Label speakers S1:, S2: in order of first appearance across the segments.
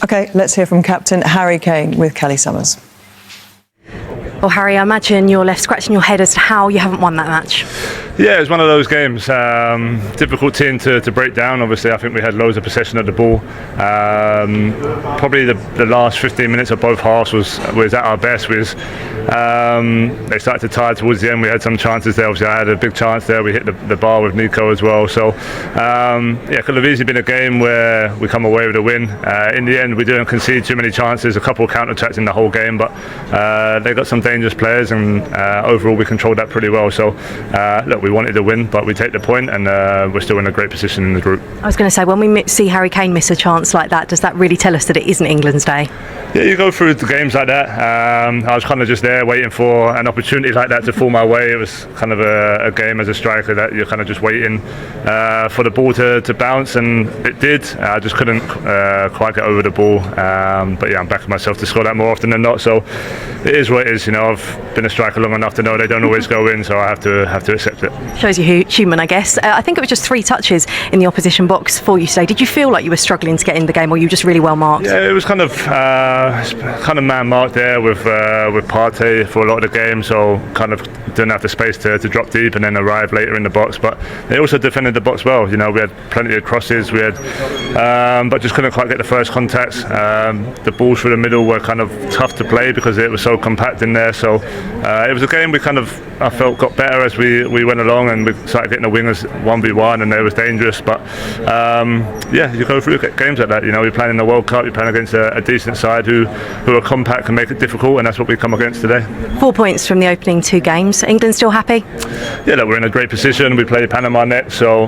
S1: OK, let's hear from captain Harry Kane with Kelly Summers.
S2: Well, Harry, I imagine you're left scratching your head as to how you haven't won that match.
S3: Yeah, it was one of those games. Difficult team to break down. Obviously, I think we had loads of possession of the ball. Probably the last 15 minutes of both halves was at our best. They started to tire towards the end. We had some chances there. Obviously, I had a big chance there. We hit the bar with Nico as well. So, yeah, could have easily been a game where we come away with a win. In the end, we didn't concede too many chances. A couple of counter-attacks in the whole game, but they got some dangerous players, and overall we controlled that pretty well. So, look, we wanted to win, but we take the point, and we're still in a great position in the group.
S2: I was going to say, when we see Harry Kane miss a chance like that, does that really tell us that it isn't England's day?
S3: Yeah, you go through the games like that. I was kind of just there waiting for an opportunity like that to fall my way. It was kind of a game as a striker that you're kind of just waiting for the ball to bounce, and it did. I just couldn't quite get over the ball. But yeah, I'm backing myself to score that more often than not. So it is what it is. You know, I've been a striker long enough to know they don't always go in, so I have to accept it.
S2: Shows you human, I guess. I think it was just 3 touches in the opposition box for you today. Did you feel like you were struggling to get in the game, or were you just really well marked?
S3: Yeah, it was kind of man marked there with Partey for a lot of the game, so kind of didn't have the space to drop deep and then arrive later in the box. But they also defended the box well. You know, we had plenty of crosses, but just couldn't quite get the first contacts. The balls through the middle were kind of tough to play because it was so compact in there. So it was a game we kind of, I felt, got better as we went along, and we started getting the wingers 1v1, and it was dangerous. But yeah, you go through games like that. You know, you're playing in the World Cup, you're playing against a decent side who are compact and make it difficult, and that's what we come against today.
S2: 4 points from the opening 2 games. England still happy?
S3: Yeah, look, we're in a great position. We play Panama next, so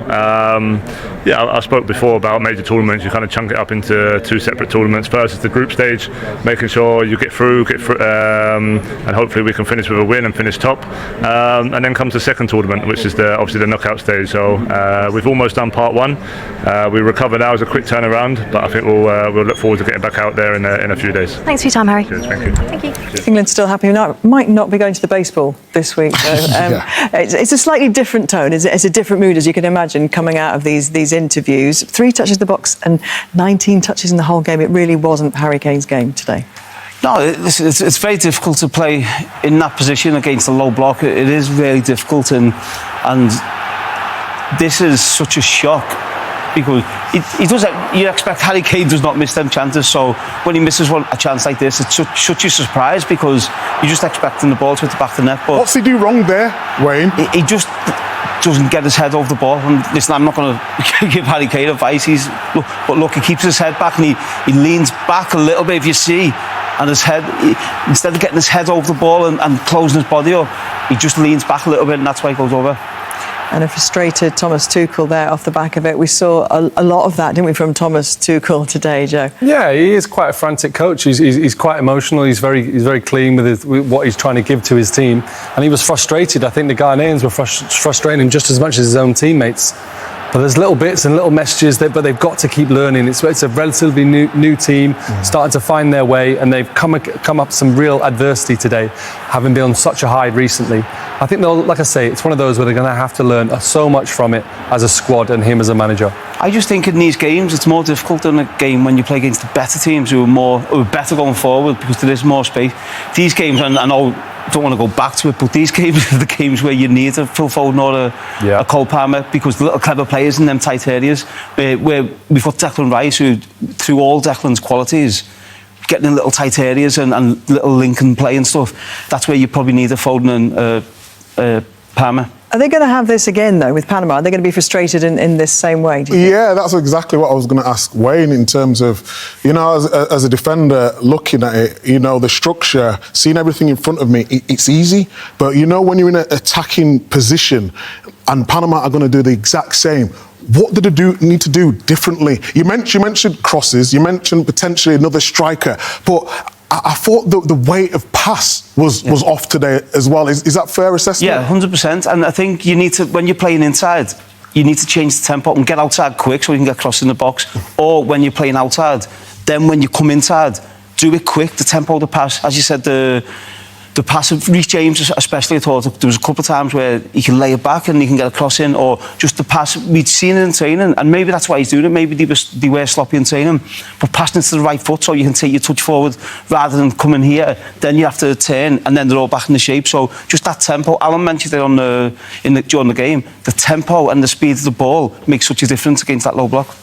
S3: yeah, I spoke before about major tournaments. You kind of chunk it up into 2 separate tournaments. First is the group stage, making sure you get through, and hopefully we can finish with a win and finish top. And then comes the second tournament, which is obviously the knockout stage. So we've almost done part 1. We recover now as a quick turnaround, but I think we'll look forward to getting back out there in a few days.
S2: Thanks for your time, Harry.
S3: Cheers, thank you.
S2: Thank you.
S1: England's still happy. Might not be going to the baseball this week, though. It's a slightly different tone. It's a different mood, as you can imagine, coming out of these interviews. 3 touches in the box and 19 touches in the whole game. It really wasn't Harry Kane's game today.
S4: No, it's very difficult to play in that position against a low block. It is really difficult, and this is such a shock because you expect Harry Kane does not miss them chances. So when he misses a chance like this, it's such a surprise because you're just expecting the ball to hit the back of the net. But
S5: what's he do wrong there, Wayne?
S4: He just doesn't get his head over the ball. And listen, I'm not going to give Harry Kane advice. He keeps his head back, and he leans back a little bit, if you see. And his head, instead of getting his head over the ball and closing his body up, he just leans back a little bit, and that's why he goes over.
S1: And a frustrated Thomas Tuchel there off the back of it. We saw a lot of that, didn't we, from Thomas Tuchel today, Joe?
S6: Yeah, he is quite a frantic coach. He's quite emotional. He's very clean with what he's trying to give to his team. And he was frustrated. I think the Ghanaians were frustrating him just as much as his own teammates. But there's little bits and little messages, but they've got to keep learning. It's a relatively new team, starting to find their way, and they've come up some real adversity today, having been on such a high recently. I think they'll, like I say, it's one of those where they're going to have to learn so much from it as a squad and him as a manager.
S4: I just think in these games it's more difficult than a game when you play against the better teams who are better going forward because there is more space. These games, and I know I don't want to go back to it, but these games are the games where you need a Phil Foden or a Cole Palmer because the little clever players in them tight areas where we've got Declan Rice, who through all Declan's qualities, getting in little tight areas and little link and play and stuff, that's where you probably need a Foden and Palmer.
S1: Are they going to have this again, though, with Panama? Are they going to be frustrated in this same way, do you think?
S5: Yeah, that's exactly what I was going to ask Wayne in terms of, you know, as a defender, looking at it, you know, the structure, seeing everything in front of me, it's easy. But, you know, when you're in an attacking position and Panama are going to do the exact same, what did they need to do differently? You mentioned crosses, you mentioned potentially another striker, but I thought the weight of pass was off today as well. Is that fair assessment?
S4: Yeah, 100%. And I think you need to, when you're playing inside, you need to change the tempo and get outside quick so you can get crossed in the box. Or when you're playing outside, then when you come inside, do it quick, the tempo, the pass. As you said, the pass of Reece James, especially, I thought there was a couple of times where he can lay it back and he can get a cross in, or just the pass. We'd seen it in training, and maybe that's why he's doing it. Maybe they were sloppy in training, but passing it to the right foot so you can take your touch forward rather than coming here. Then you have to turn, and then they're all back in the shape. So just that tempo. Alan mentioned it during the game. The tempo and the speed of the ball makes such a difference against that low block.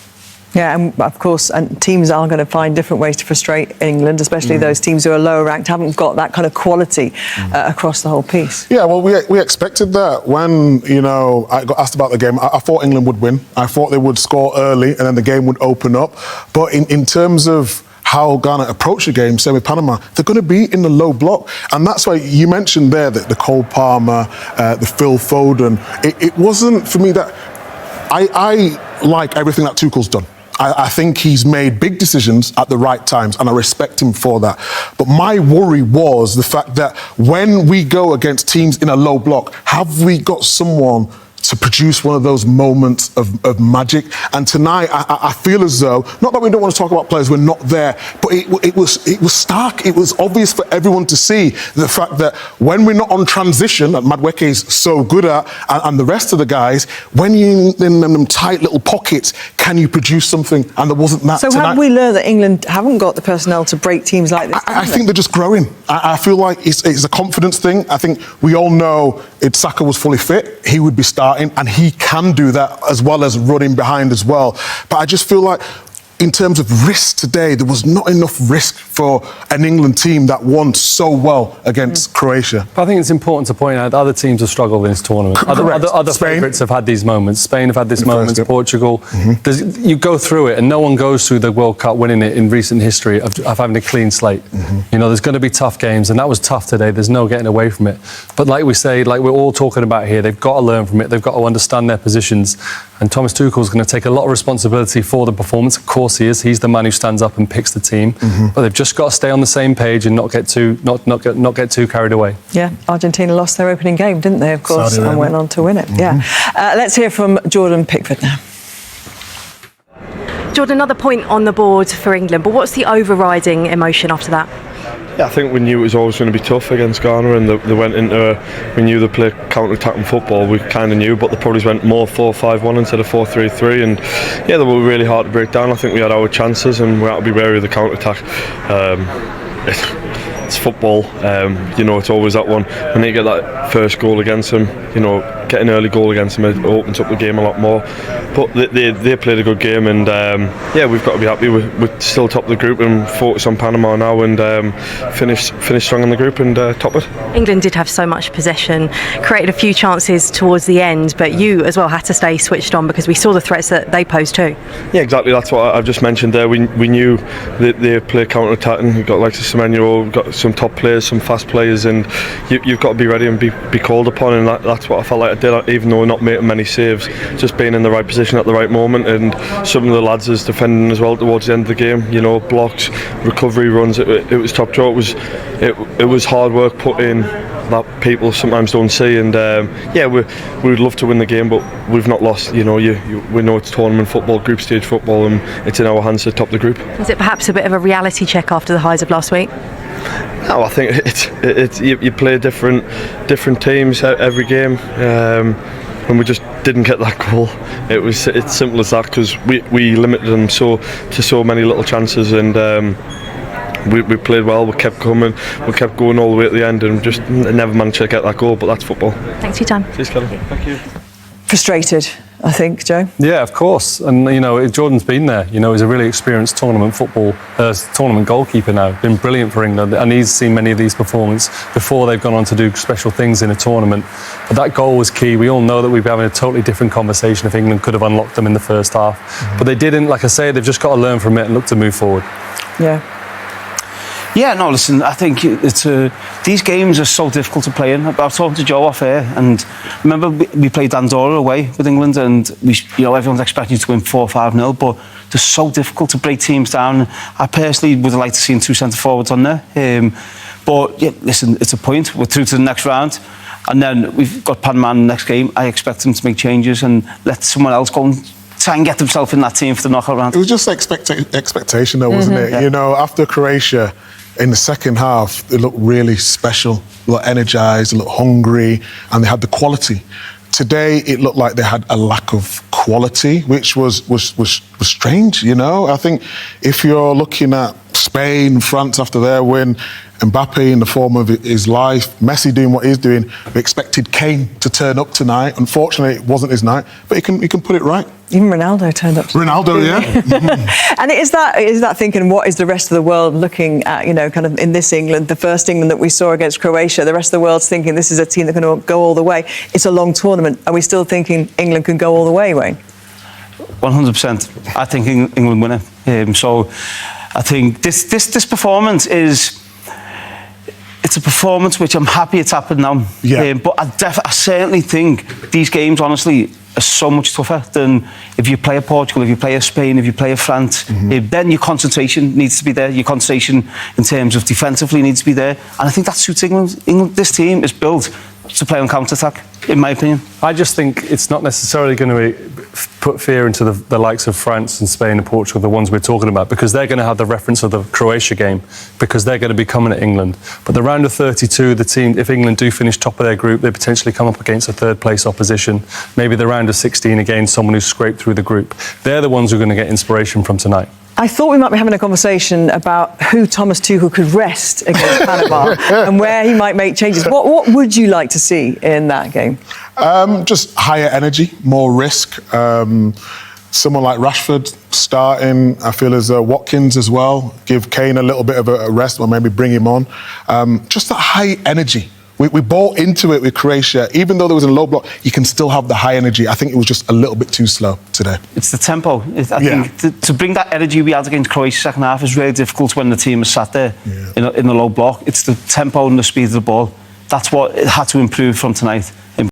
S1: Yeah, and of course, and teams are going to find different ways to frustrate England, especially those teams who are lower ranked, haven't got that kind of quality across the whole piece.
S5: Yeah, well, we expected that. When, I got asked about the game, I thought England would win. I thought they would score early and then the game would open up. But in terms of how Ghana approach the game, same with Panama, they're going to be in the low block. And that's why you mentioned there that the Cole Palmer, the Phil Foden, it wasn't for me that... I like everything that Tuchel's done. I think he's made big decisions at the right times, and I respect him for that. But my worry was the fact that when we go against teams in a low block, have we got someone to produce one of those moments of magic? And tonight, I feel as though, not that we don't want to talk about players, we're not there, but it was stark. It was obvious for everyone to see the fact that when we're not on transition, that Madueke is so good at, and the rest of the guys, when you're in them tight little pockets, can you produce something? And there wasn't that
S1: so
S5: tonight.
S1: have we learned that England haven't got the personnel to break teams like this?
S5: I think they're just growing. I feel like it's a confidence thing. I think we all know if Saka was fully fit, he would be starting, and he can do that as well as running behind as well. But I just feel like in terms of risk today, there was not enough risk for an England team that won so well against Croatia.
S6: But I think it's important to point out that other teams have struggled in this tournament. Other favourites have had these moments. Spain have had these moments, Portugal. You go through it, and no one goes through the World Cup winning it in recent history of having a clean slate. There's going to be tough games, and that was tough today. There's no getting away from it. But like we say, like we're all talking about here, they've got to learn from it. They've got to understand their positions. And Thomas Tuchel is going to take a lot of responsibility for the performance. Of course he is. He's the man who stands up and picks the team. But they've just got to stay on the same page and not get too carried away. Yeah,
S1: Argentina lost their opening game, didn't they, of course, and went on to win it. Yeah. Let's hear from Jordan Pickford now.
S2: Jordan, another point on the board for England, but what's the overriding emotion after that?
S7: Yeah, I think we knew it was always going to be tough against Ghana, and they went into we knew they play counter-attacking football. We kind of knew, but they probably went more 4-5-1 instead of 4-3-3, and yeah, they were really hard to break down. I think we had our chances, and we had to be wary of the counter-attack. It's football, it's always that one. When they get that first goal against them, get an early goal against them, it opens up the game a lot more. But they played a good game, and we've got to be happy. We're still top of the group and focus on Panama now, and finish strong in the group and top it.
S2: England did have so much possession, created a few chances towards the end, but you as well had to stay switched on because we saw the threats that they posed too. Yeah,
S7: exactly. That's what I've just mentioned there. We knew that they play counter-attacking. You've got like Semenyo, we've got some top players, some fast players, and you've got to be ready and be called upon, and that's what I felt like I did, even though not making many saves, just being in the right position at the right moment. And some of the lads is defending as well towards the end of the game, blocks, recovery runs, it was top draw. It was hard work put in that people sometimes don't see, and we would love to win the game, but we've not lost. We know it's tournament football, group stage football, and it's in our hands to top the group.
S2: Is it perhaps a bit of a reality check after the highs of last week?
S7: No, I think it's you play different teams every game, and we just didn't get that goal. It's simple as that, because we limited them to so many little chances, and we played well. We kept coming, we kept going all the way at the end, and just never managed to get that goal. But that's football.
S2: Thanks for your time.
S7: Cheers, Kelly. Thank you.
S1: Frustrated, I think, Joe.
S6: Yeah, of course. And Jordan's been there. He's a really experienced tournament goalkeeper now. Been brilliant for England, and he's seen many of these performances before they've gone on to do special things in a tournament. But that goal was key. We all know that we'd be having a totally different conversation if England could have unlocked them in the first half. But they didn't. Like I say, they've just got to learn from it and look to move forward.
S1: Yeah.
S4: Yeah, no, listen, I think these games are so difficult to play in. I was talking to Joe off air, and remember we played Andorra away with England, and everyone's expecting to win 4-5-0, but they're so difficult to break teams down. I personally would have liked to see 2 centre forwards on there. But yeah, listen, it's a point. We're through to the next round, and then we've got Panama in the next game. I expect them to make changes and let someone else go and try and get themselves in that team for the knockout round.
S5: It was just expectation though, wasn't it?
S4: Yeah.
S5: After Croatia, in the second half, they looked really special, they looked energised, they looked hungry, and they had the quality. Today, it looked like they had a lack of quality, which was strange, you know? I think if you're looking at Spain, France after their win, Mbappe in the form of his life, Messi doing what he's doing, we expected Kane to turn up tonight. Unfortunately, it wasn't his night, but he can put it right.
S1: Even Ronaldo turned up.
S5: Ronaldo, yeah.
S1: And is that thinking, what is the rest of the world looking at, you know, kind of in this England, the first England that we saw against Croatia, the rest of the world's thinking this is a team that can go all the way. It's a long tournament. Are we still thinking England can go all the way, Wayne?
S4: 100%. I think England win it. So I think this performance it's a performance which I'm happy it's happened now.
S5: Yeah.
S4: But I certainly think these games, honestly, are so much tougher than if you play a Portugal, if you play a Spain, if you play a France. Then your concentration needs to be there. Your concentration in terms of defensively needs to be there. And I think that suits England. This team is built to play on counter-attack, in my opinion.
S6: I just think it's not necessarily going to put fear into the likes of France and Spain and Portugal, the ones we're talking about, because they're going to have the reference of the Croatia game, because they're going to be coming at England. But the round of 32, the team, if England do finish top of their group, they potentially come up against a third-place opposition. Maybe the round of 16 again, someone who's scraped through the group. They're the ones who are going to get inspiration from tonight.
S1: I thought we might be having a conversation about who Thomas Tuchel could rest against Panama and where he might make changes. What would you like to see in that game?
S5: Just higher energy, more risk. Someone like Rashford starting, I feel as Watkins as well. Give Kane a little bit of a rest, or maybe bring him on. Just that high energy. We bought into it with Croatia. Even though there was a low block, you can still have the high energy. I think it was just a little bit too slow today.
S4: It's the tempo. I think to bring that energy we had against Croatia second half is really difficult when the team is sat there in the low block. It's the tempo and the speed of the ball. That's what it had to improve from tonight.